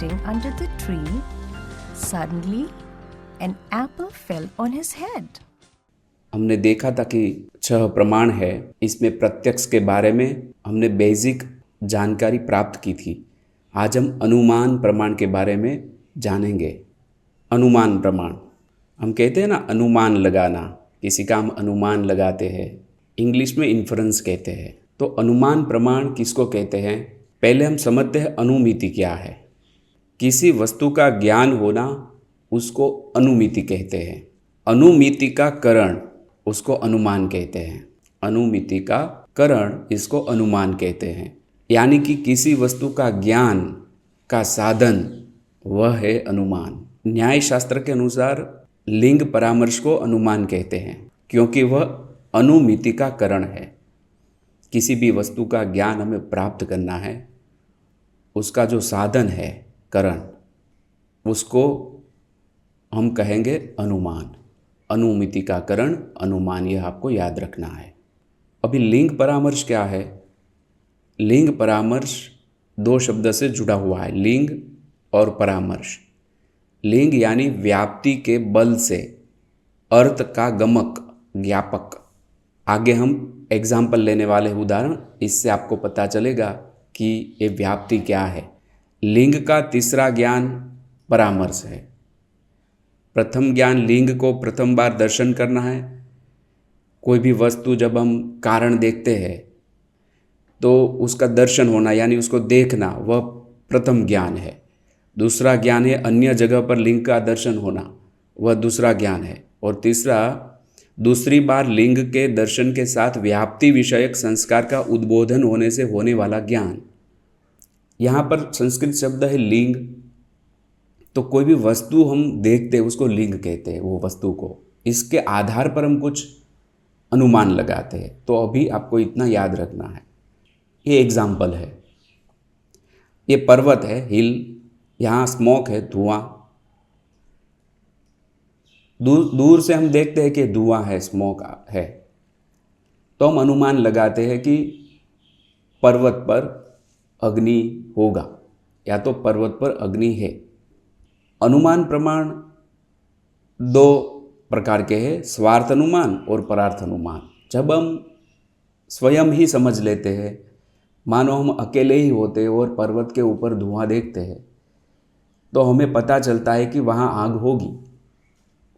sitting under the tree, suddenly an apple fell on his head. हमने देखा था कि 6 प्रमाण है, इसमें प्रत्यक्ष के बारे में हमने बेसिक जानकारी प्राप्त की थी। आज हम अनुमान प्रमाण के बारे में जानेंगे। अनुमान प्रमाण, हम कहते हैं ना अनुमान लगाना, किसी का हम अनुमान लगाते हैं, इंग्लिश में इन्फरेंस कहते हैं। तो अनुमान प्रमाण किसको कहते हैं? पहले हम समझते हैं अनुमिति क्या है। किसी वस्तु का ज्ञान होना उसको अनुमिति कहते हैं। अनुमिति का करण उसको अनुमान कहते हैं। अनुमिति का करण इसको अनुमान कहते हैं। यानी कि किसी वस्तु का ज्ञान का साधन वह है अनुमान। न्याय शास्त्र के अनुसार लिंग परामर्श को अनुमान कहते हैं, क्योंकि वह अनुमिति का करण है। किसी भी वस्तु का ज्ञान हमें प्राप्त करना है, उसका जो साधन है करण, उसको हम कहेंगे अनुमान। अनुमिति का करण अनुमान, यह आपको याद रखना है। अभी लिंग परामर्श क्या है? लिंग परामर्श 2 शब्द से जुड़ा हुआ है, लिंग और परामर्श। लिंग यानी व्याप्ति के बल से, अर्थ का गमक, ज्ञापक। आगे हम एग्जाम्पल लेने वाले उदाहरण, इससे आपको पता चलेगा कि ये व्याप्ति क्या है। लिंग का तीसरा ज्ञान परामर्श है। प्रथम ज्ञान लिंग को प्रथम बार दर्शन करना है। कोई भी वस्तु जब हम कारण देखते हैं तो उसका दर्शन होना यानी उसको देखना, वह प्रथम ज्ञान है। दूसरा ज्ञान है अन्य जगह पर लिंग का दर्शन होना, वह दूसरा ज्ञान है। और तीसरा, दूसरी बार लिंग के दर्शन के साथ व्याप्ति विषयक संस्कार का उद्बोधन होने से होने वाला ज्ञान। यहाँ पर संस्कृत शब्द है लिंग। तो कोई भी वस्तु हम देखते हैं उसको लिंग कहते हैं, वो वस्तु को। इसके आधार पर हम कुछ अनुमान लगाते हैं। तो अभी आपको इतना याद रखना है। ये एग्जाम्पल है, ये पर्वत है, हिल, यहाँ स्मोक है, धुआं। दूर से हम देखते हैं कि धुआं है, स्मोक है, तो हम अनुमान लगाते हैं कि पर्वत पर अग्नि होगा या तो पर्वत पर अग्नि है। अनुमान प्रमाण 2 प्रकार के हैं, स्वार्थ अनुमान और परार्थ अनुमान। जब हम स्वयं ही समझ लेते हैं, मानो हम अकेले ही होते और पर्वत के ऊपर धुआं देखते हैं, तो हमें पता चलता है कि वहाँ आग होगी।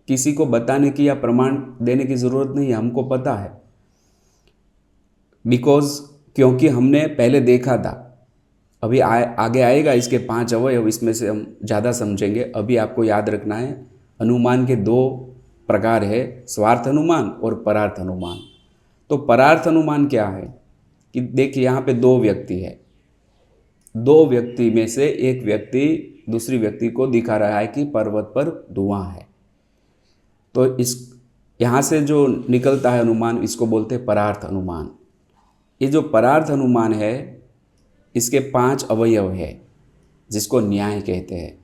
किसी को बताने की या प्रमाण देने की ज़रूरत नहीं है, हमको पता है। क्योंकि हमने पहले देखा था। अभी आगे आएगा इसके 5 अवयव, इसमें से हम ज़्यादा समझेंगे। अभी आपको याद रखना है अनुमान के 2 प्रकार है, स्वार्थ अनुमान और परार्थ अनुमान। तो परार्थ अनुमान क्या है कि देखिए यहाँ पे 2 व्यक्ति है। 2 व्यक्ति में से एक व्यक्ति दूसरी व्यक्ति को दिखा रहा है कि पर्वत पर धुआं है। तो इस यहाँ से जो निकलता है अनुमान, इसको बोलते हैं परार्थ अनुमान। ये जो परार्थ अनुमान है, इसके 5 अवयव है, जिसको न्याय कहते हैं।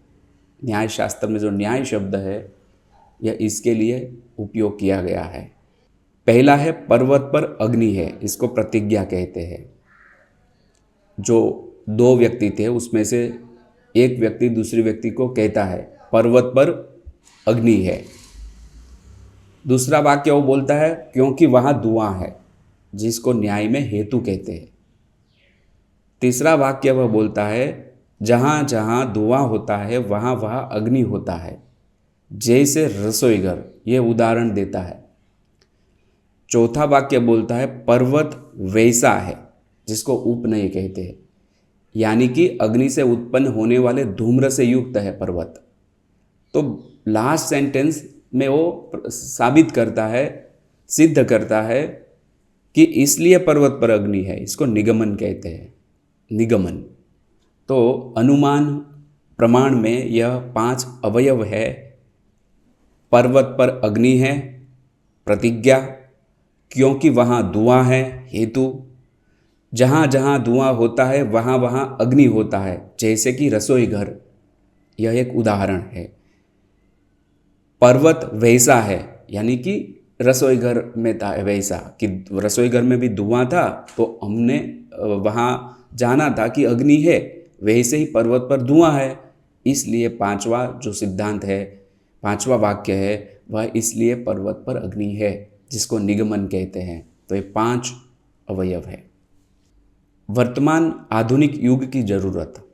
न्याय शास्त्र में जो न्याय शब्द है, यह इसके लिए उपयोग किया गया है। पहला है पर्वत पर अग्नि है, इसको प्रतिज्ञा कहते हैं। जो 2 व्यक्ति थे उसमें से एक व्यक्ति दूसरे व्यक्ति को कहता है पर्वत पर अग्नि है। दूसरा वाक्य वो बोलता है क्योंकि वहाँ धुआं है, जिसको न्याय में हेतु कहते हैं। तीसरा वाक्य वह बोलता है जहाँ जहाँ धुआं होता है वहाँ वहाँ अग्नि होता है, जैसे रसोई घर, ये उदाहरण देता है। चौथा वाक्य बोलता है पर्वत वैसा है, जिसको उपनय कहते हैं, यानी कि अग्नि से उत्पन्न होने वाले धूम्र से युक्त है पर्वत। तो लास्ट सेंटेंस में वो साबित करता है, सिद्ध करता है कि इसलिए पर्वत पर अग्नि है, इसको निगमन कहते हैं, निगमन। तो अनुमान प्रमाण में यह 5 अवयव है। पर्वत पर अग्नि है, प्रतिज्ञा, क्योंकि वहाँ धुआं है, हेतु, जहाँ जहाँ धुआं होता है वहाँ वहाँ अग्नि होता है, जैसे कि रसोई घर, यह एक उदाहरण है। पर्वत वैसा है, यानी कि रसोई घर में था वैसा, कि रसोई घर में भी धुआं था तो हमने वहाँ जाना था कि अग्नि है, वैसे ही पर्वत पर धुआं है, इसलिए पांचवा जो सिद्धांत है, पांचवा वाक्य है, वह इसलिए पर्वत पर अग्नि है, जिसको निगमन कहते हैं। तो ये 5 अवयव है। वर्तमान आधुनिक युग की जरूरत।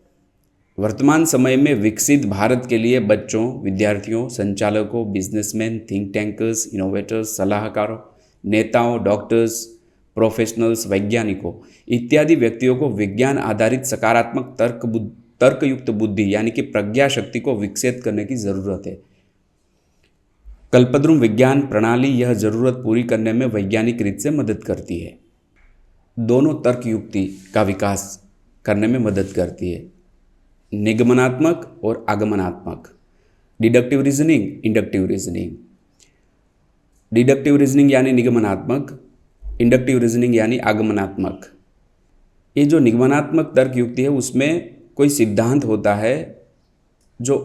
वर्तमान समय में विकसित भारत के लिए बच्चों, विद्यार्थियों, संचालकों, बिजनेसमैन, थिंक टैंकर्स, इनोवेटर्स, सलाहकारों, नेताओं, डॉक्टर्स, प्रोफेशनल्स, वैज्ञानिकों इत्यादि व्यक्तियों को विज्ञान आधारित सकारात्मक तर्कयुक्त बुद्धि यानी कि प्रज्ञा शक्ति को विकसित करने की जरूरत है। कल्पद्रुम विज्ञान प्रणाली यह जरूरत पूरी करने में वैज्ञानिक रीत से मदद करती है। दोनों तर्क युक्ति का विकास करने में मदद करती है, निगमनात्मक और आगमनात्मक, deductive reasoning, inductive reasoning. Deductive reasoning यानी निगमनात्मक, इंडक्टिव रीजनिंग यानी आगमनात्मक। ये जो निगमनात्मक तर्क युक्ति है उसमें कोई सिद्धांत होता है जो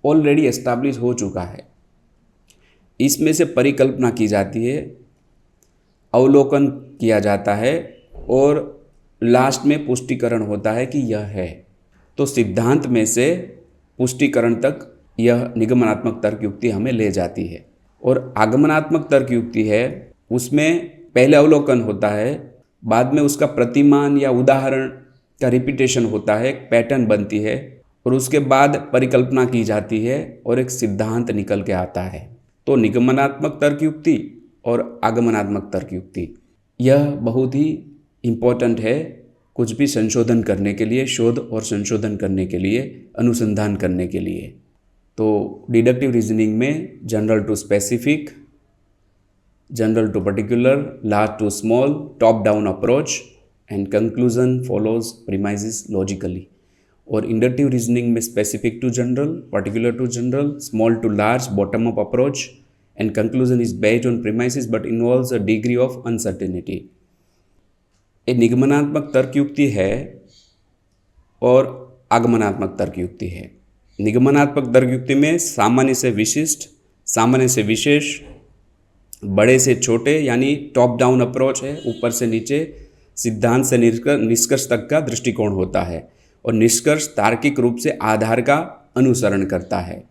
ऑलरेडी एस्टैब्लिश हो चुका है, इसमें से परिकल्पना की जाती है, अवलोकन किया जाता है और लास्ट में पुष्टिकरण होता है कि यह है। तो सिद्धांत में से पुष्टिकरण तक यह निगमनात्मक तर्क युक्ति हमें ले जाती है। और आगमनात्मक तर्क युक्ति है, उसमें पहले अवलोकन होता है, बाद में उसका प्रतिमान या उदाहरण का रिपीटेशन होता है, एक पैटर्न बनती है और उसके बाद परिकल्पना की जाती है और एक सिद्धांत निकल के आता है। तो निगमनात्मक तर्क युक्ति और आगमनात्मक तर्क युक्ति यह बहुत ही इम्पोर्टेंट है कुछ भी संशोधन करने के लिए, शोध और संशोधन करने के लिए, अनुसंधान करने के लिए। तो डिडक्टिव रीजनिंग में general to specific, general to particular, large to small, top down approach and conclusion follows premises logically. और इंडक्टिव रीजनिंग में specific to general, particular to general, small to large, bottom up approach and conclusion is based on premises but involves a degree of uncertainty. ये निगमनात्मक तर्क युक्ति है और आगमनात्मक तर्क युक्ति है। निगमनात्मक तर्क युक्ति में सामान्य से विशिष्ट, सामान्य से विशेष, बड़े से छोटे यानी टॉप डाउन अप्रोच है, ऊपर से नीचे, सिद्धांत से निष्कर्ष तक का दृष्टिकोण होता है और निष्कर्ष तार्किक रूप से आधार का अनुसरण करता है।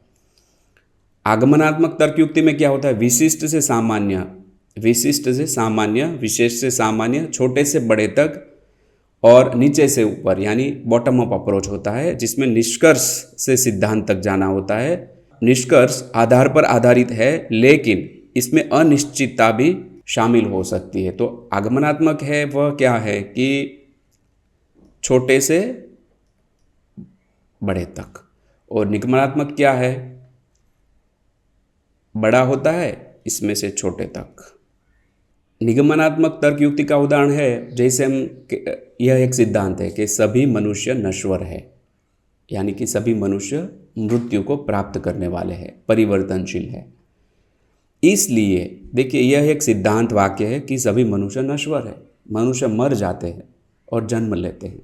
आगमनात्मक तर्क युक्ति में क्या होता है, विशिष्ट से सामान्य, विशिष्ट से सामान्य, विशेष से सामान्य, छोटे से बड़े तक और नीचे से ऊपर यानी बॉटम अप अप्रोच होता है, जिसमें निष्कर्ष से सिद्धांत तक जाना होता है। निष्कर्ष आधार पर आधारित है लेकिन इसमें अनिश्चितता भी शामिल हो सकती है। तो आगमनात्मक है वह क्या है कि छोटे से बड़े तक, और निगमनात्मक क्या है, बड़ा होता है इसमें से छोटे तक। निगमनात्मक तर्क युक्ति का उदाहरण है, जैसे यह एक सिद्धांत है कि सभी मनुष्य नश्वर है, यानी कि सभी मनुष्य मृत्यु को प्राप्त करने वाले हैं, परिवर्तनशील है। इसलिए देखिए यह एक सिद्धांत वाक्य है कि सभी मनुष्य नश्वर है, मनुष्य मर जाते हैं और जन्म लेते हैं।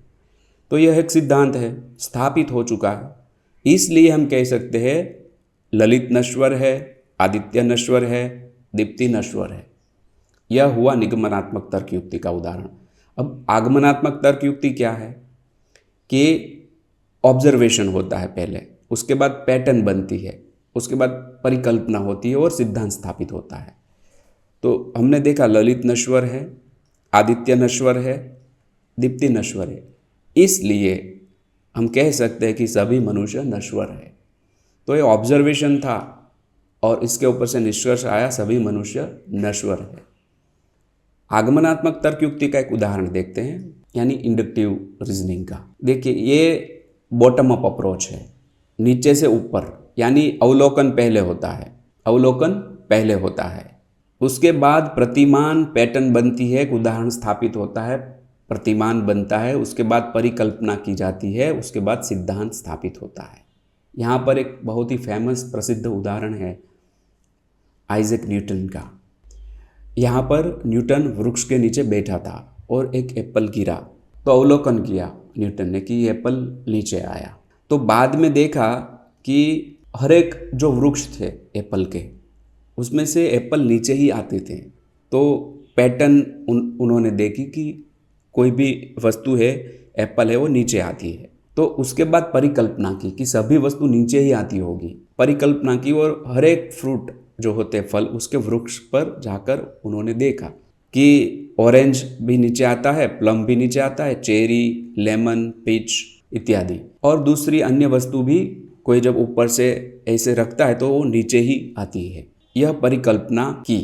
तो यह एक सिद्धांत है, स्थापित हो चुका है। इसलिए हम कह सकते हैं ललित नश्वर है, आदित्य नश्वर है, दीप्ति नश्वर है। यह हुआ निगमनात्मक तर्क युक्ति का उदाहरण। अब आगमनात्मक तर्क युक्ति क्या है कि ऑब्जर्वेशन होता है पहले, उसके बाद पैटर्न बनती है, उसके बाद परिकल्पना होती है और सिद्धांत स्थापित होता है। तो हमने देखा ललित नश्वर है, आदित्य नश्वर है, दीप्ति नश्वर है, इसलिए हम कह सकते हैं कि सभी मनुष्य नश्वर है। तो ये ऑब्जर्वेशन था और इसके ऊपर से निष्कर्ष आया सभी मनुष्य नश्वर है। आगमनात्मक तर्क युक्ति का एक उदाहरण देखते हैं, यानी इंडक्टिव रीजनिंग का। देखिए ये बॉटम अप अप्रोच है, नीचे से ऊपर, यानी अवलोकन पहले होता है, अवलोकन पहले होता है, उसके बाद प्रतिमान पैटर्न बनती है, एक उदाहरण स्थापित होता है, प्रतिमान बनता है, उसके बाद परिकल्पना की जाती है, उसके बाद सिद्धांत स्थापित होता है। यहाँ पर एक बहुत ही फेमस प्रसिद्ध उदाहरण है आइजैक न्यूटन का। यहाँ पर न्यूटन वृक्ष के नीचे बैठा था और एक एप्पल गिरा, तो अवलोकन किया न्यूटन ने कि ये एप्पल नीचे आया। तो बाद में देखा कि हर एक जो वृक्ष थे एप्पल के, उसमें से एप्पल नीचे ही आते थे। तो पैटर्न उन्होंने देखी कि कोई भी वस्तु है, एप्पल है, वो नीचे आती है। तो उसके बाद परिकल्पना की कि सभी वस्तु नीचे ही आती होगी। परिकल्पना की और हर एक फ्रूट जो होते फल उसके वृक्ष पर जाकर उन्होंने देखा कि ऑरेंज भी नीचे आता है, प्लम भी नीचे आता है, चेरी, लेमन, पीच इत्यादि, और दूसरी अन्य वस्तु भी कोई जब ऊपर से ऐसे रखता है तो वो नीचे ही आती है। यह परिकल्पना की।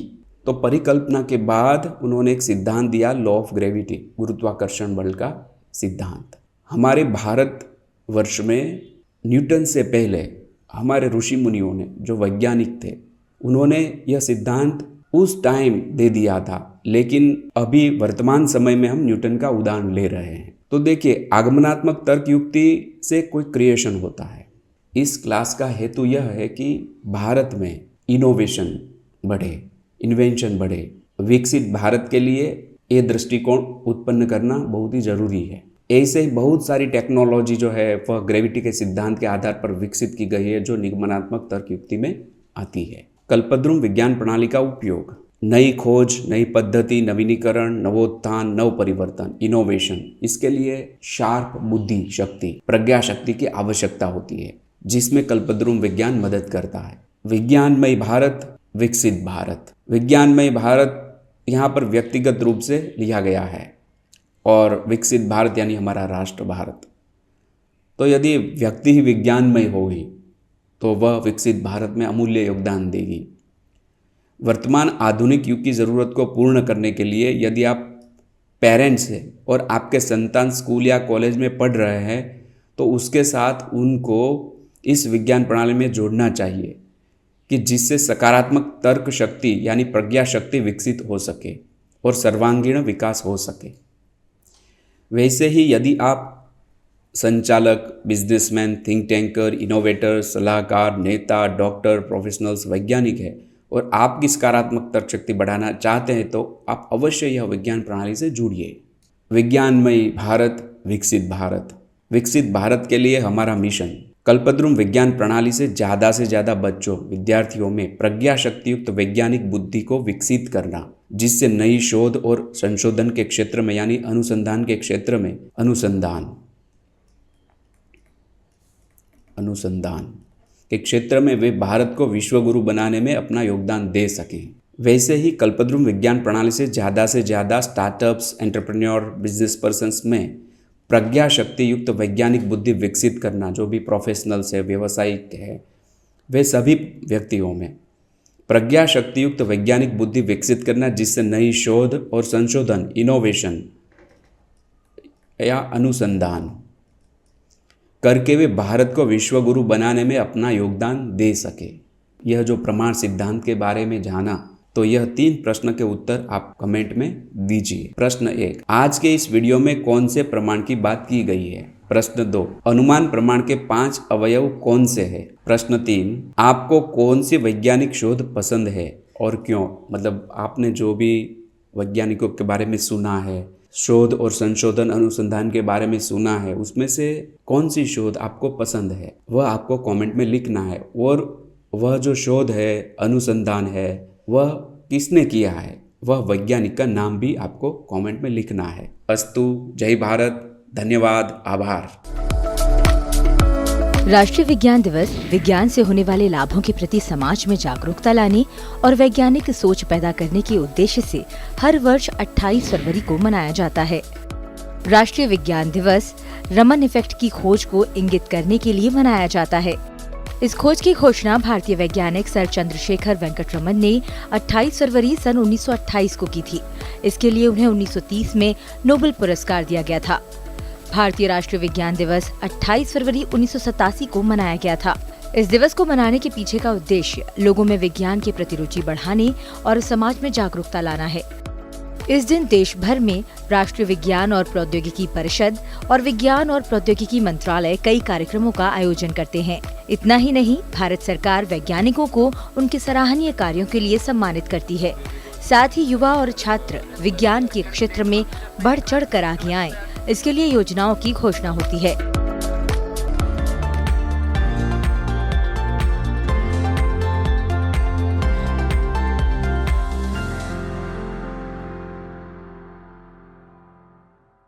तो परिकल्पना के बाद उन्होंने एक सिद्धांत दिया, लॉ ऑफ ग्रेविटी, गुरुत्वाकर्षण बल का सिद्धांत। हमारे भारतवर्ष में न्यूटन से पहले हमारे ऋषि मुनियों ने, जो वैज्ञानिक थे, उन्होंने यह सिद्धांत उस टाइम दे दिया था, लेकिन अभी वर्तमान समय में हम न्यूटन का उदाहरण ले रहे हैं। तो देखिए, आगमनात्मक तर्क युक्ति से कोई क्रिएशन होता है। इस क्लास का हेतु यह है कि भारत में इनोवेशन बढ़े, इन्वेंशन बढ़े। विकसित भारत के लिए ये दृष्टिकोण उत्पन्न करना बहुत ही जरूरी है। ऐसे ही बहुत सारी टेक्नोलॉजी जो है वह ग्रेविटी के सिद्धांत के आधार पर विकसित की गई है, जो निगमनात्मक तर्क युक्ति में आती है। कल्पद्रुम विज्ञान प्रणाली का उपयोग, नई खोज, नई पद्धति, नवीनीकरण, नवोत्थान, नव परिवर्तन, इनोवेशन, इसके लिए शार्प बुद्धि शक्ति, प्रज्ञा शक्ति की आवश्यकता होती है, जिसमें कल्पद्रुम विज्ञान मदद करता है। विज्ञानमय भारत, विकसित भारत। विज्ञानमय भारत यहाँ पर व्यक्तिगत रूप से लिया गया है और विकसित भारत यानी हमारा राष्ट्र भारत। तो यदि व्यक्ति ही विज्ञानमय होगी तो वह विकसित भारत में अमूल्य योगदान देगी। वर्तमान आधुनिक युग की ज़रूरत को पूर्ण करने के लिए यदि आप पेरेंट्स हैं और आपके संतान स्कूल या कॉलेज में पढ़ रहे हैं तो उसके साथ उनको इस विज्ञान प्रणाली में जोड़ना चाहिए कि जिससे सकारात्मक तर्क शक्ति यानी प्रज्ञा शक्ति विकसित हो सके और सर्वांगीण विकास हो सके। वैसे ही यदि आप संचालक, बिजनेसमैन, थिंक टैंकर, इनोवेटर, सलाहकार, नेता, डॉक्टर, प्रोफेशनल्स, वैज्ञानिक है और आपकी सकारात्मक तर्क शक्ति बढ़ाना चाहते हैं तो आप अवश्य यह विज्ञान प्रणाली से जुड़िए। विज्ञानमय भारत, विकसित भारत। विकसित भारत के लिए हमारा मिशन कल्पद्रुम विज्ञान प्रणाली से ज़्यादा बच्चों, विद्यार्थियों में प्रज्ञा शक्ति युक्त वैज्ञानिक बुद्धि को विकसित करना, जिससे नई शोध और संशोधन के क्षेत्र में यानी अनुसंधान के क्षेत्र में अनुसंधान के क्षेत्र में वे भारत को विश्वगुरु बनाने में अपना योगदान दे सकें। वैसे ही कल्पद्रुम विज्ञान प्रणाली से ज़्यादा स्टार्टअप्स, एंटरप्रेन्योर, बिजनेस पर्सन्स में प्रज्ञा शक्ति युक्त वैज्ञानिक बुद्धि विकसित करना, जो भी प्रोफेशनल्स है, व्यवसायिक है, वे सभी व्यक्तियों में प्रज्ञा शक्ति युक्त वैज्ञानिक बुद्धि विकसित करना, जिससे नई शोध और संशोधन, इनोवेशन या अनुसंधान करके वे भारत को विश्वगुरु बनाने में अपना योगदान दे सके। यह जो प्रमाण सिद्धांत के बारे में जाना, तो यह 3 प्रश्न के उत्तर आप कमेंट में दीजिए। प्रश्न 1, आज के इस वीडियो में कौन से प्रमाण की बात की गई है? प्रश्न 2, अनुमान प्रमाण के 5 अवयव कौन से हैं? प्रश्न 3, आपको कौन सी वैज्ञानिक शोध पसंद है और क्यों? मतलब आपने जो भी वैज्ञानिकों के बारे में सुना है, शोध और संशोधन, अनुसंधान के बारे में सुना है, उसमें से कौन सी शोध आपको पसंद है वह आपको कमेंट में लिखना है। और वह जो शोध है, अनुसंधान है, वह किसने किया है, वह वैज्ञानिक का नाम भी आपको कमेंट में लिखना है। अस्तु, जय भारत, धन्यवाद, आभार। राष्ट्रीय विज्ञान दिवस विज्ञान से होने वाले लाभों के प्रति समाज में जागरूकता लाने और वैज्ञानिक सोच पैदा करने के उद्देश्य से हर वर्ष 28 फरवरी को मनाया जाता है। राष्ट्रीय विज्ञान दिवस रमन इफेक्ट की खोज को इंगित करने के लिए मनाया जाता है। इस खोज की घोषणा भारतीय वैज्ञानिक सर चंद्रशेखर वेंकट रमन ने 28 फरवरी सन 1928 को की थी। इसके लिए उन्हें 1930 में नोबेल पुरस्कार दिया गया था। भारतीय राष्ट्रीय विज्ञान दिवस 28 फरवरी 1987 को मनाया गया था। इस दिवस को मनाने के पीछे का उद्देश्य लोगों में विज्ञान के प्रति रुचि बढ़ाने और समाज में जागरूकता लाना है। इस दिन देश भर में राष्ट्रीय विज्ञान और प्रौद्योगिकी परिषद और विज्ञान और प्रौद्योगिकी मंत्रालय कई कार्यक्रमों का आयोजन करते हैं। इतना ही नहीं, भारत सरकार वैज्ञानिकों को उनके सराहनीय कार्यों के लिए सम्मानित करती है। साथ ही युवा और छात्र विज्ञान के क्षेत्र में बढ़ चढ़ कर आगे आएं, इसके लिए योजनाओं की घोषणा होती है।